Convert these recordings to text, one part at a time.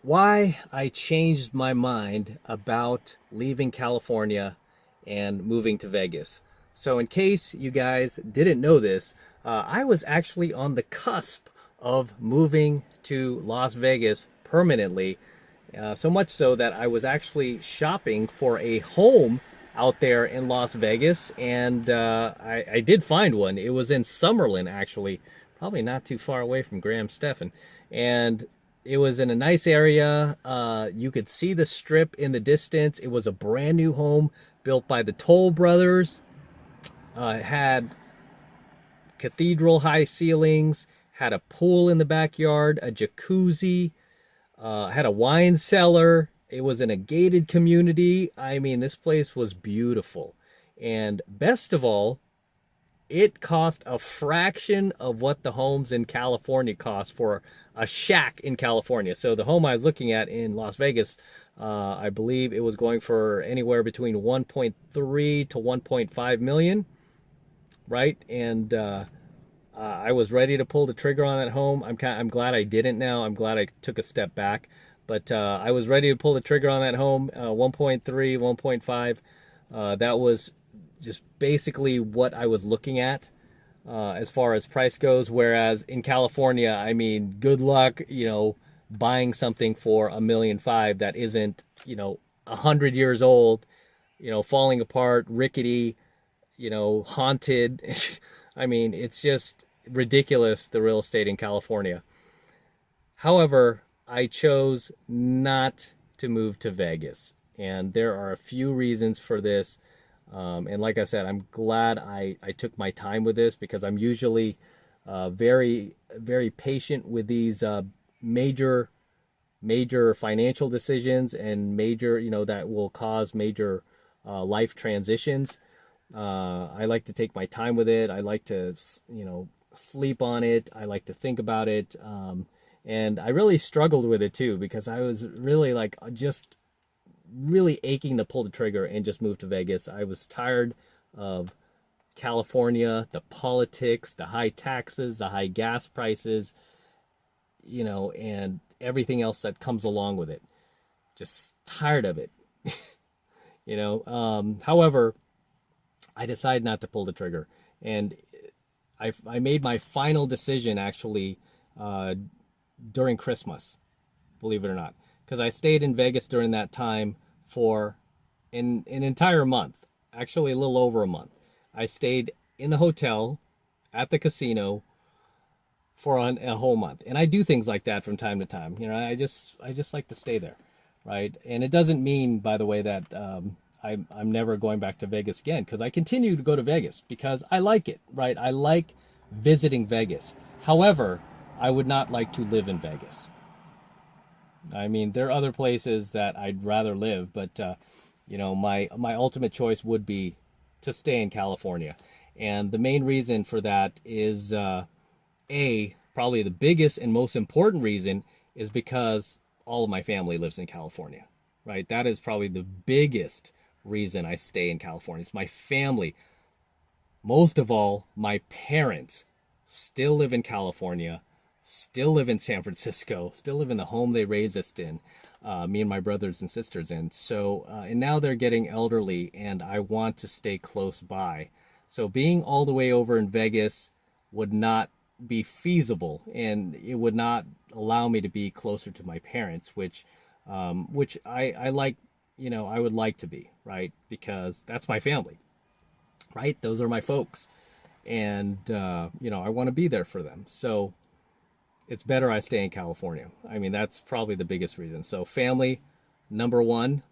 why I changed my mind about leaving California and moving to Vegas. So, in case you guys didn't know this, I was actually on the cusp of moving to Las Vegas permanently. So much so that I was actually shopping for a home out there in Las Vegas, and I did find one. It was in Summerlin, actually, probably not too far away from Graham Stephan. And it was in a nice area. You could see the strip in the distance. It was a brand new home built by the Toll brothers. It had cathedral high ceilings, had a pool in the backyard, a jacuzzi, had a wine cellar. It was in a gated community. I mean, this place was beautiful. And best of all, it cost a fraction of what the homes in California cost for a shack in California. So the home I was looking at in Las Vegas, I believe it was going for anywhere between 1.3 to 1.5 million, right? And I was ready to pull the trigger on that home. I'm glad I didn't now. I'm glad I took a step back. But I was ready to pull the trigger on that home, 1.3, 1.5. That was just basically what I was looking at as far as price goes. Whereas in California, I mean, good luck, buying something for $1.5 million that isn't, 100 years old, falling apart, rickety, haunted. I mean, it's just ridiculous, the real estate in California. However, I chose not to move to Vegas. And there are a few reasons for this. And like I said, I'm glad I took my time with this, because I'm usually very, very patient with these major financial decisions and major, that will cause major life transitions. I like to take my time with it. I like to, sleep on it. I like to think about it. And I really struggled with it too, because I was really just really aching to pull the trigger and just move to Vegas. I was tired of California, the politics, the high taxes, the high gas prices, and everything else that comes along with it. Just tired of it. However, I decided not to pull the trigger, and I made my final decision actually during Christmas, believe it or not, because I stayed in Vegas during that time for an entire month, actually a little over a month. I stayed in the hotel at the casino for a whole month, and I do things like that from time to time. I just like to stay there, right? And it doesn't mean, by the way, that I'm never going back to Vegas again, because I continue to go to Vegas because I like it, right? I like visiting Vegas. However, I would not like to live in Vegas. I mean, there are other places that I'd rather live, but my ultimate choice would be to stay in California. And the main reason for that is probably the biggest and most important reason is because all of my family lives in California, right? That is probably the biggest reason I stay in California. It's my family. Most of all, my parents still live in California, still live in San Francisco, still live in the home they raised us in, me and my brothers and sisters in. So, and now they're getting elderly, and I want to stay close by. So being all the way over in Vegas would not be feasible, and it would not allow me to be closer to my parents, which I like, I would like to be, right? Because that's my family, right? Those are my folks. And, I want to be there for them. So it's better I stay in California. I mean, that's probably the biggest reason. So family, number one.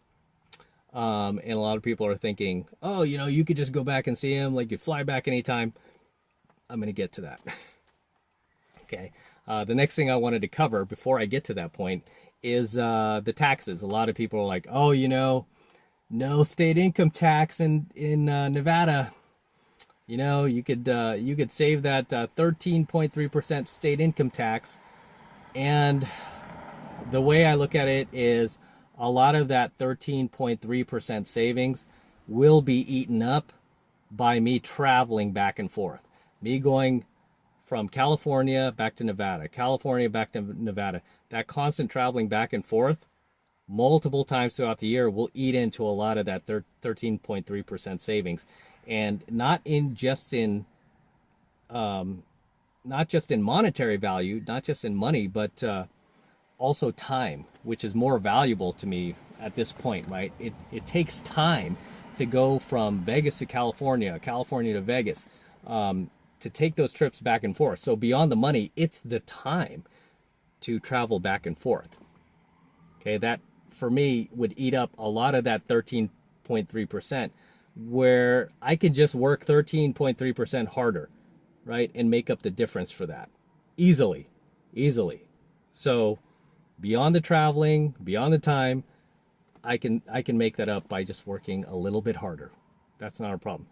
And a lot of people are thinking, oh, you could just go back and see him. Like, you fly back anytime. I'm going to get to that. Okay. The next thing I wanted to cover before I get to that point is the taxes. A lot of people are like, oh, no state income tax in Nevada. You could save that 13.3% state income tax. And the way I look at it is a lot of that 13.3% savings will be eaten up by me traveling back and forth. Me going from California back to Nevada, California back to Nevada. that constant traveling back and forth multiple times throughout the year will eat into a lot of that 13.3% savings. And not just in monetary value, not just in money, but also time, which is more valuable to me at this point, right? It takes time to go from Vegas to California, California to Vegas, to take those trips back and forth. So beyond the money, it's the time to travel back and forth. Okay, that for me would eat up a lot of that 13.3%, where I could just work 13.3% harder, right, and make up the difference for that easily. So beyond the traveling, beyond the time, I can make that up by just working a little bit harder. That's not a problem.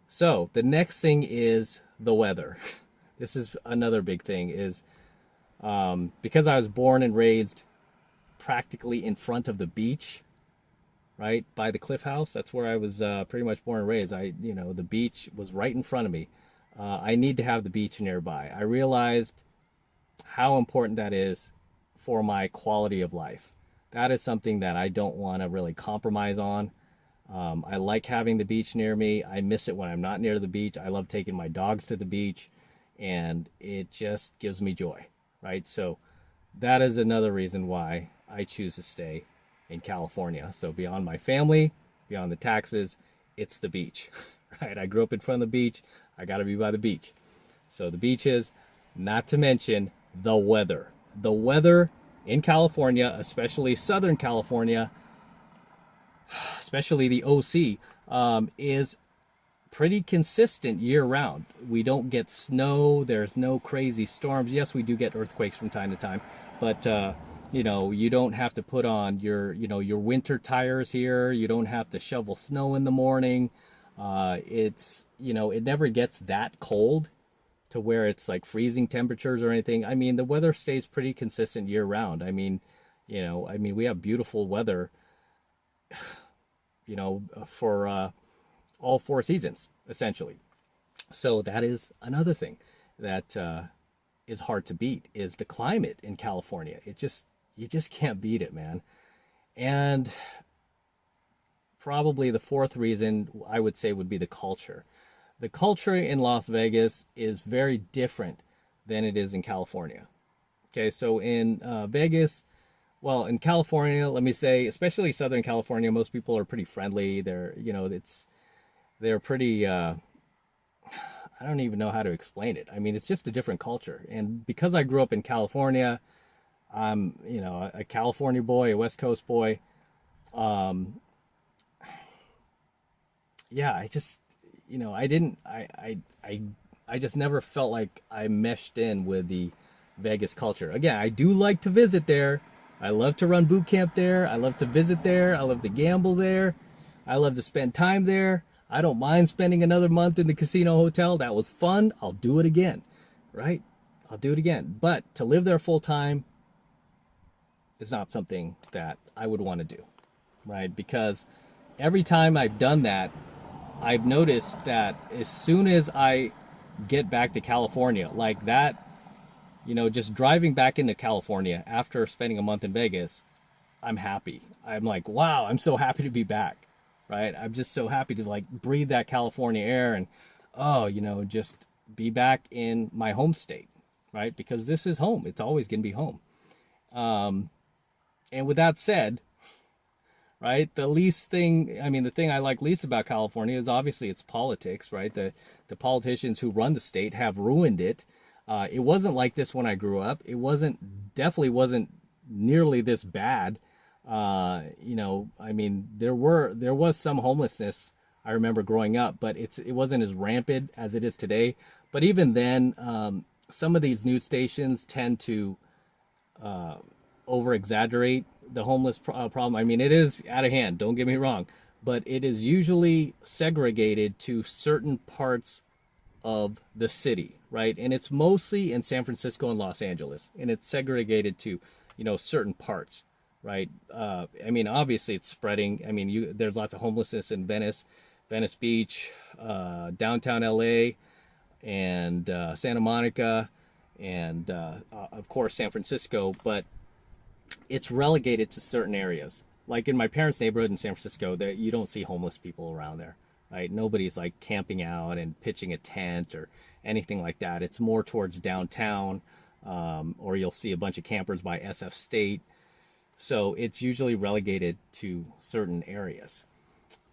So the next thing is the weather. This is another big thing is because I was born and raised practically in front of the beach, right, by the Cliff House. That's where I was pretty much born and raised. The beach was right in front of me. I need to have the beach nearby. I realized how important that is for my quality of life. That is something that I don't want to really compromise on. I like having the beach near me. I miss it when I'm not near the beach. I love taking my dogs to the beach, and it just gives me joy, right? So that is another reason why I choose to stay in California. So beyond my family, beyond the taxes, it's the beach, right? I grew up in front of the beach. I got to be by the beach. So the beaches, not to mention the weather. The weather in California, especially Southern California, especially the OC, is pretty consistent year round. We don't get snow. There's no crazy storms. Yes, we do get earthquakes from time to time, but you don't have to put on your winter tires here. You don't have to shovel snow in the morning. It never gets that cold to where it's like freezing temperatures or anything. I mean, the weather stays pretty consistent year round. I mean, we have beautiful weather, for all four seasons, essentially. So that is another thing that is hard to beat, is the climate in California. You just can't beat it, man. And probably the fourth reason I would say would be the culture. The culture in Las Vegas is very different than it is in California. Okay, so in Vegas, well, in California, let me say, especially Southern California, most people are pretty friendly. They're pretty, I don't even know how to explain it. I mean, it's just a different culture. And because I grew up in California, I'm, a California boy, a West Coast boy. Yeah, I just, I just never felt like I meshed in with the Vegas culture. Again, I do like to visit there. I love to run boot camp there. I love to visit there. I love to gamble there. I love to spend time there. I don't mind spending another month in the casino hotel. That was fun. I'll do it again, right? I'll do it again. But to live there full time is not something that I would want to do, right? Because every time I've done that, I've noticed that as soon as I get back to California, like that, just driving back into California after spending a month in Vegas, I'm happy. I'm like, wow, I'm so happy to be back, right? I'm just so happy to like breathe that California air and, just be back in my home state, right? Because this is home. It's always going to be home. And with that said, right, the thing I like least about California is obviously its politics, right? The politicians who run the state have ruined it. It wasn't like this when I grew up. Definitely wasn't nearly this bad. There was some homelessness, I remember growing up, but it wasn't as rampant as it is today. But even then, some of these news stations tend to over exaggerate the homeless problem. I mean, it is out of hand, don't get me wrong, but it is usually segregated to certain parts of the city, right? And it's mostly in San Francisco and Los Angeles, and it's segregated to, certain parts, right? Obviously it's spreading. There's lots of homelessness in Venice Beach, downtown LA, and Santa Monica, and of course San Francisco, but it's relegated to certain areas. Like in my parents' neighborhood in San Francisco, there you don't see homeless people around there, right? Nobody's like camping out and pitching a tent or anything like that. It's more towards downtown, or you'll see a bunch of campers by SF State. So it's usually relegated to certain areas.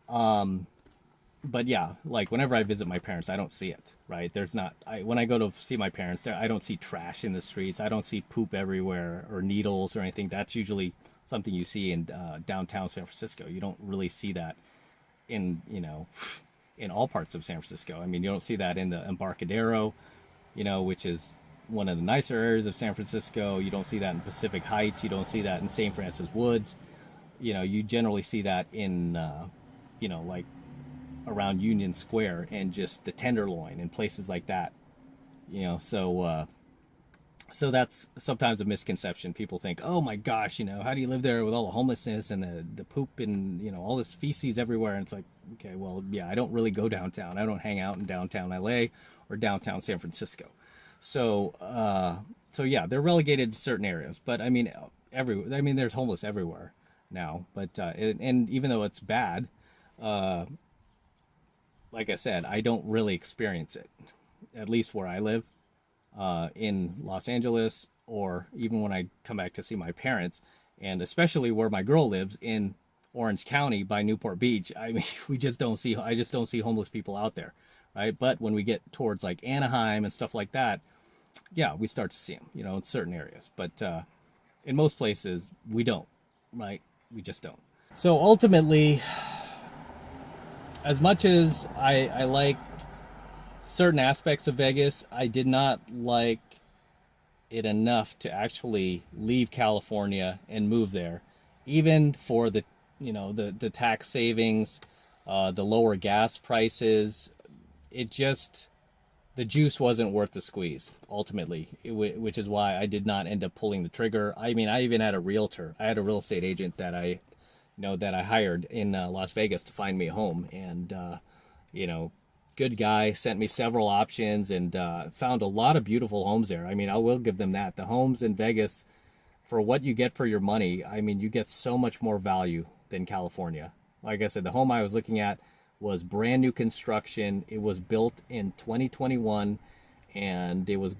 But yeah, like whenever I visit my parents, I don't see it, right? There's not, when I go to see my parents, I don't see trash in the streets. I don't see poop everywhere or needles or anything. That's usually something you see in downtown San Francisco. You don't really see that in, in all parts of San Francisco. I mean, you don't see that in the Embarcadero, which is one of the nicer areas of San Francisco. You don't see that in Pacific Heights. You don't see that in St. Francis Woods. You generally see that in, like around Union Square and just the Tenderloin and places like that. So that's sometimes a misconception. People think, oh my gosh, how do you live there with all the homelessness and the poop and, all this feces everywhere? And it's like, okay, well, yeah, I don't really go downtown. I don't hang out in downtown LA or downtown San Francisco. So yeah, they're relegated to certain areas, but I mean, there's homeless everywhere now, but, and even though it's bad, like I said, I don't really experience it, at least where I live. In Los Angeles, or even when I come back to see my parents, and especially where my girl lives in Orange County by Newport Beach. I mean, I just don't see homeless people out there, right? But when we get towards like Anaheim and stuff like that, yeah, we start to see them, in certain areas. But in most places, we don't, right? We just don't. So ultimately, as much as I like certain aspects of Vegas, I did not like it enough to actually leave California and move there, even for the tax savings, the lower gas prices. The juice wasn't worth the squeeze ultimately, which is why I did not end up pulling the trigger. I mean, I even had a realtor. I had a real estate agent that I hired in Las Vegas to find me a home, and good guy, sent me several options, and found a lot of beautiful homes there. I mean, I will give them that. The homes in Vegas, for what you get for your money, I mean, you get so much more value than California. Like I said, the home I was looking at was brand new construction. It was built in 2021, and it was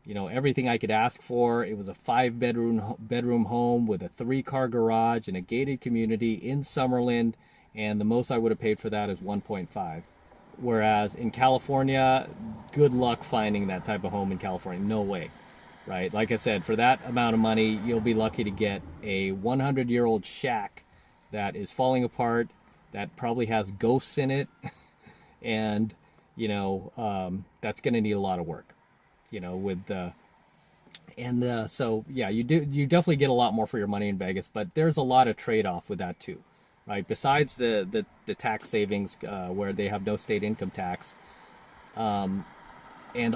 everything I could ask for. It was a 5-bedroom home with a 3-car garage and a gated community in Summerlin. And the most I would have paid for that is 1.5. Whereas in California, good luck finding that type of home in California. No way, right? Like I said, for that amount of money, you'll be lucky to get a 100-year-old shack that is falling apart, that probably has ghosts in it, and, that's going to need a lot of work, so yeah, you definitely get a lot more for your money in Vegas, but there's a lot of trade-off with that too. Right, besides the tax savings, where they have no state income tax, and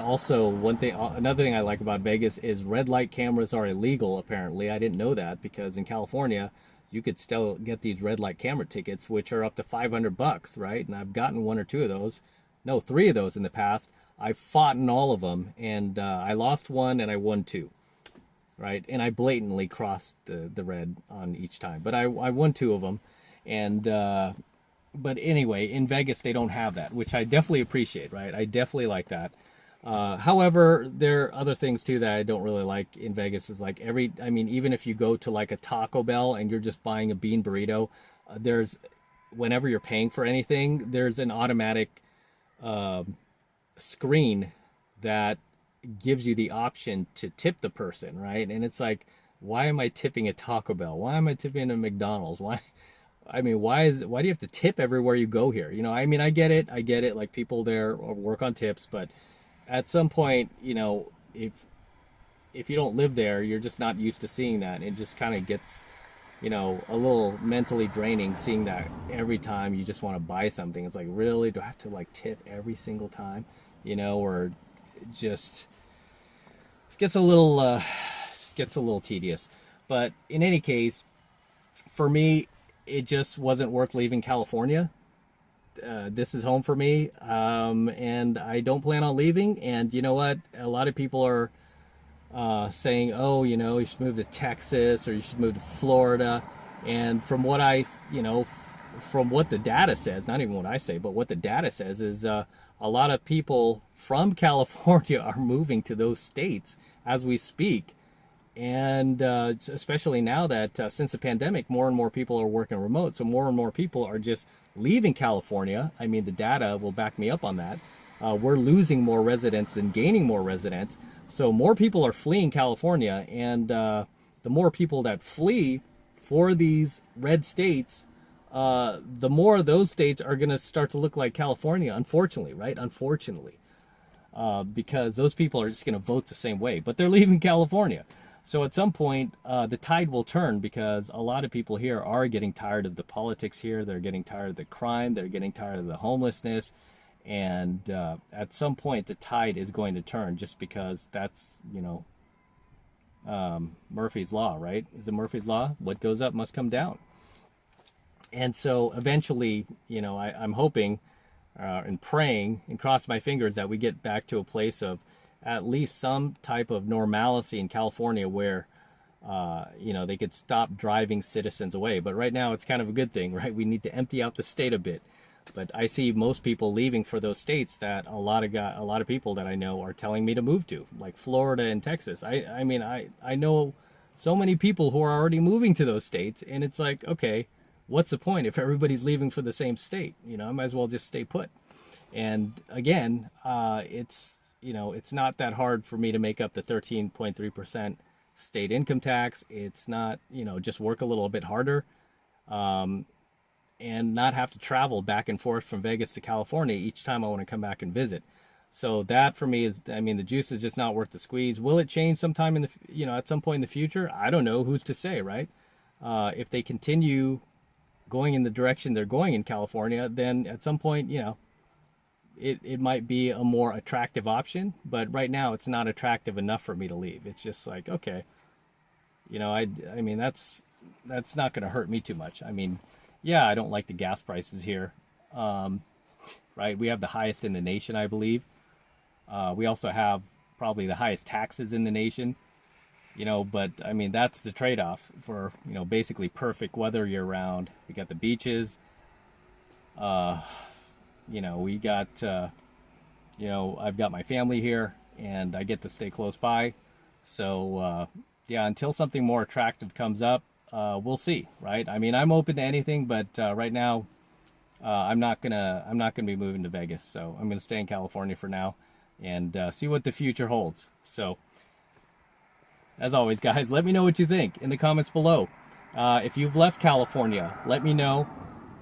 also another thing I like about Vegas is red light cameras are illegal. Apparently, I didn't know that, because in California, you could still get these red light camera tickets, which are up to $500, right? And I've gotten 1 or 2 of those, 3 of those in the past. I've fought in all of them, and I lost 1 and I won 2. Right, and I blatantly crossed the red on each time, but I won 2 of them. And but anyway, in Vegas they don't have that, which I definitely appreciate, right? I definitely like that. However, there are other things too that I don't really like in Vegas. Is like even if you go to like a Taco Bell and you're just buying a bean burrito, whenever you're paying for anything, there's an automatic screen that gives you the option to tip the person, right? And it's like, why am I tipping a Taco Bell? Why am I tipping a McDonald's? Why do you have to tip everywhere you go here? I get it. Like, people there work on tips, but at some point, if you don't live there, you're just not used to seeing that. It just kind of gets, a little mentally draining seeing that every time you just want to buy something. It's like, really, do I have to like tip every single time? Or just it gets a little tedious. But in any case, for me, it just wasn't worth leaving California. this is home for me, and I don't plan on leaving. And you know what? A lot of people are saying, oh, you know, you should move to Texas or you should move to Florida. And from what from what the data says, not even what I say, but what the data says is a lot of people from California are moving to those states as we speak. And especially now that since the pandemic, more and more people are working remote. So more and more people are just leaving California. I mean, the data will back me up on that. We're losing more residents than gaining more residents. So more people are fleeing California. And the more people that flee for these red states, the more those states are going to start to look like California, unfortunately, right? Unfortunately, because those people are just going to vote the same way, but they're leaving California. So at some point, the tide will turn, because a lot of people here are getting tired of the politics here. They're getting tired of the crime. They're getting tired of the homelessness. And at some point, the tide is going to turn, just because that's, you know, Murphy's Law, right? Is it Murphy's Law? What goes up must come down. And so eventually, you know, I'm hoping and praying and cross my fingers that we get back to a place of at least some type of normalcy in California where, you know, they could stop driving citizens away. But right now it's kind of a good thing, right? We need to empty out the state a bit. But I see most people leaving for those states that a lot of people that I know are telling me to move to, like Florida and Texas. I mean, I know so many people who are already moving to those states, and it's like, okay, what's the point if everybody's leaving for the same state? You know, I might as well just stay put. And again, it's, you know, it's not that hard for me to make up the 13.3% state income tax. It's not, you know, just work a little bit harder, and not have to travel back and forth from Vegas to California each time I want to come back and visit. So that for me is, I mean, the juice is just not worth the squeeze. Will it change sometime in the, you know, at some point in the future? I don't know. Who's to say, right? If they continue going in the direction they're going in California, then at some point, you know, it might be a more attractive option. But right now, it's not attractive enough for me to leave. It's just like, okay, you know, I mean, that's not going to hurt me too much. I mean, yeah, I don't like the gas prices here, right? We have the highest in the nation, I believe. We also have probably the highest taxes in the nation, you know, but I mean, that's the trade-off for, you know, basically perfect weather year round. We got the beaches, you know, we got, you know, I've got my family here and I get to stay close by. So, yeah, until something more attractive comes up, we'll see, right? I mean, I'm open to anything, but right now, I'm not gonna be moving to Vegas. So I'm gonna stay in California for now and see what the future holds. So, as always, guys, let me know what you think in the comments below. If you've left California, let me know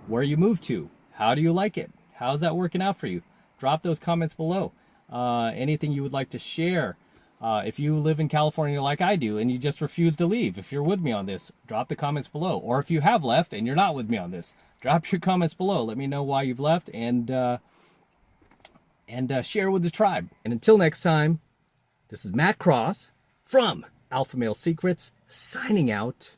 where you moved to. How do you like it? How's that working out for you? Drop those comments below. Anything you would like to share. If you live in California like I do and you just refuse to leave, if you're with me on this, drop the comments below. Or if you have left and you're not with me on this, drop your comments below. Let me know why you've left and share with the tribe. And until next time, this is Matt Cross from Alpha Male Secrets signing out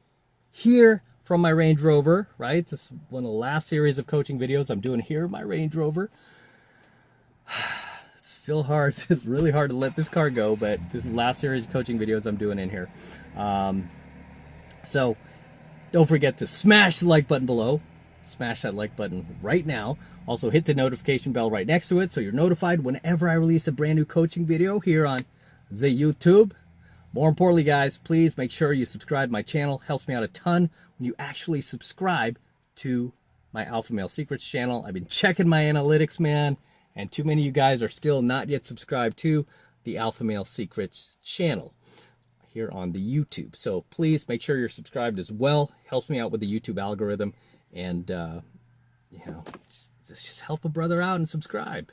here from my Range Rover, right? This is one of the last series of coaching videos I'm doing here in my Range Rover. Still hard. It's really hard to let this car go, but this is the last series of coaching videos I'm doing in here. So don't forget to smash the like button below. Smash that like button right now. Also hit the notification bell right next to it so you're notified whenever I release a brand new coaching video here on the YouTube. More importantly, guys, please make sure you subscribe to my channel. Helps me out a ton when you actually subscribe to my Alpha Male Secrets channel. I've been checking my analytics, man. And too many of you guys are still not yet subscribed to the Alpha Male Secrets channel here on the YouTube. So please make sure you're subscribed as well. Helps me out with the YouTube algorithm. And, you know, just help a brother out and subscribe.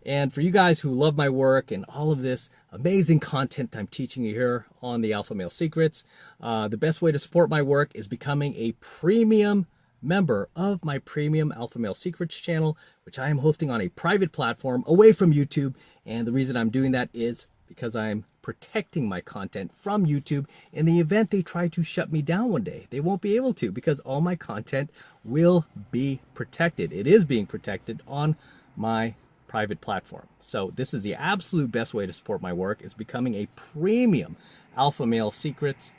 And for you guys who love my work and all of this amazing content I'm teaching you here on the Alpha Male Secrets, the best way to support my work is becoming a premium member of my premium Alpha Male Secrets channel, which I am hosting on a private platform away from YouTube. And the reason I'm doing that is because I'm protecting my content from YouTube in the event they try to shut me down one day. They won't be able to, because all my content will be protected. It is being protected on my private platform. So this is the absolute best way to support my work, is becoming a premium AlphaMaleSecrets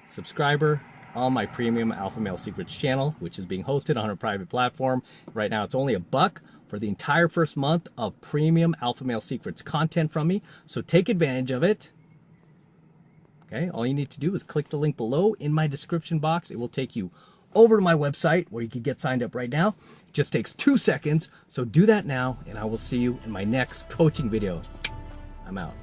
subscriber on my premium AlphaMaleSecrets channel, which is being hosted on a private platform. Right now it's only $1 for the entire first month of premium AlphaMaleSecrets content from me. So take advantage of it. Okay, all you need to do is click the link below in my description box. It will take you over to my website where you can get signed up right now. It just takes 2 seconds. So do that now, and I will see you in my next coaching video. I'm out.